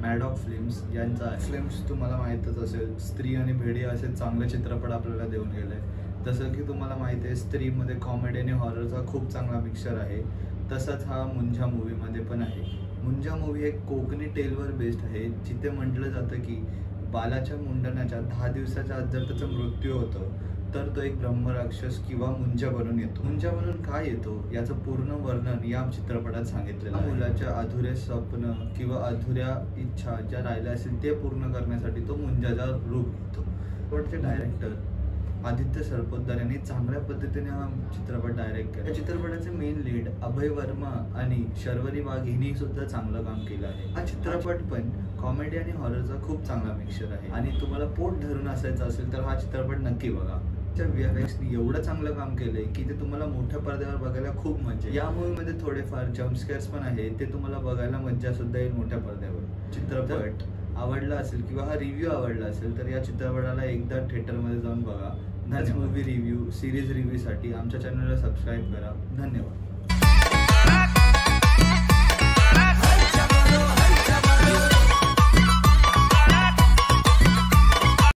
मॅडॉक films यांचा films तुम्हाला माहीतच असेल, स्त्री आणि भेडी असे चांगले चित्रपट आपल्याला देऊन गेले। जसं की तुम्हाला माहिती आहे, स्त्रीमध्ये कॉमेडी आणि हॉररचा खूप चांगला मिक्सचर आहे। तसंच हा मुंजा मूवीमध्ये पण आहे। मुंजा मूवी एक कोकणी टेलवर बेस्ड आहे, जिथे म्हटलं जातं की बालाच्या मुंडनाच्या 10 दिवसाच्या आत जर त्याचा मृत्यू होतो तर तो एक ब्रह्मराक्षस किंवा मुंजा बनून येतो। मुंजा बनून काय येतो याचं पूर्ण वर्णन या चित्रपटात सांगितलेलं आहे। मुलाच्या अधुरे स्वप्न किंवा अधुऱ्या इच्छा ज्या राहिल्या असतील ते पूर्ण करण्यासाठी तो मुंजाचा रूप घेतो। चित्रपटाचे डायरेक्टर आदित्य सरपोतदार यांनी चांगल्या पद्धतीने हा चित्रपट डायरेक्ट केला। या चित्रपटाचे मेन लीड अभय वर्मा आणि शर्वरी वाघ यांनी सुद्धा चांगलं काम केलं आहे। हा चित्रपट पण कॉमेडी आणि हॉररचा खूप चांगला मिक्सचर आहे आणि तुम्हाला पोट धरून असायचं असेल तर हा चित्रपट नक्की बघा। VFXनी एवढं चांगलं काम केलंय की ते तुम्हाला मोठ्या पडद्यावर बघायला खूप मजा। या मूवीमध्ये थोडेफार जम्पस्केअर्स पण आहे, ते तुम्हाला बघायला मजा सुद्धा येईल मोठ्या पडद्यावर। चित्रपट आवडला असेल किंवा हा रिव्ह्यू आवडला असेल तर या चित्रपटाला एकदा थिएटरमध्ये जाऊन बघा। मूवी रिव्ह्यू, सिरीज रिव्ह्यूसाठी आमच्या चॅनलला सबस्क्राईब करा। धन्यवाद।